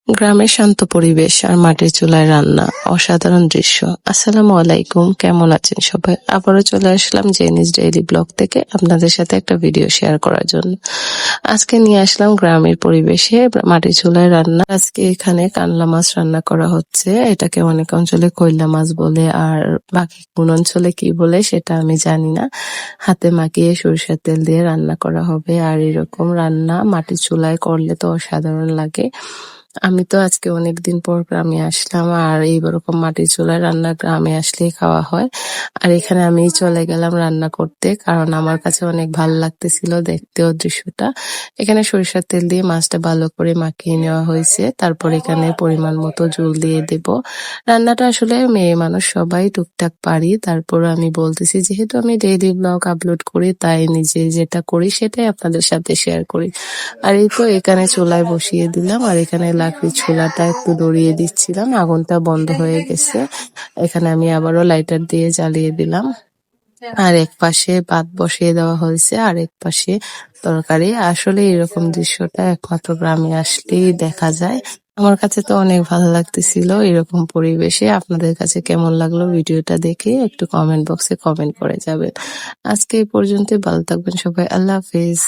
গ্রামের শান্ত পরিবেশ আর মাটির চুলায় রান্না, অসাধারণ দৃশ্য। আসসালামু আলাইকুম, কেমন আছেন সবাই? আবারও চলে আসলাম জেনিস ডেইলি ব্লগ থেকে আপনাদের সাথে একটা ভিডিও শেয়ার করার জন্য। আজকে নিয়ে আসলাম গ্রামের পরিবেশে মাটির চুলায় রান্না। আজকে এখানে কানলা মাছ রান্না করা হচ্ছে। এটাকে অনেক অঞ্চলে কইলা মাছ বলে, আর বাকি কোন অঞ্চলে কি বলে সেটা আমি জানি না। হাতে মাখিয়ে সরিষার তেল দিয়ে রান্না করা হবে, আর এরকম রান্না মাটির চুলায় করলে তো অসাধারণ লাগে। আমি তো আজকে অনেকদিন পর গ্রামে আসলাম, আর এইরকম মাটির চুলায় রান্না গ্রামে আসলেই খাওয়া হয়। আর এখানে আমি চলে গেলাম রান্না করতে, কারণ আমার কাছে অনেক ভালো লাগতেছিল দেখতেও দৃশ্যটা। এখানে সরিষার তেল দিয়ে মাছটা ভালো করে মাখিয়ে নেওয়া হয়েছে, তারপর এখানে পরিমাণ মতো জল দিয়ে দেব। রান্নাটা আসলে মেয়ে মানুষ সবাই টুকটাক পারি, তারপর আমি বলতেছি যেহেতু আমি ডেইলি ব্লগ আপলোড করি, তাই নিজে যেটা করি সেটাই আপনাদের সাথে শেয়ার করি। আর এই তো এখানে চুলায় বসিয়ে দিলাম, আর এখানে লাকড়ির চুলাটা একটু ধরিয়ে দিচ্ছিলাম, আগুনটা বন্ধ হয়ে গেছে। এখানে আমি আবারও লাইটার দিয়ে জ্বালিয়ে দিলাম। আর এক পাশে ভাত বসিয়ে দেওয়া হয়েছে, আর এক পাশে তরকারি। আসলে এরকম দৃশ্যটা একমাত্র গ্রামে আসলেই দেখা যায়। আমার কাছে তো অনেক ভালো লাগতেছিল এরকম পরিবেশে। আপনাদের কাছে কেমন লাগলো ভিডিওটা দেখে একটু কমেন্ট বক্সে কমেন্ট করে যাবেন। আজকে এই পর্যন্তই, ভালো থাকবেন সবাই। আল্লাহ হাফেজ।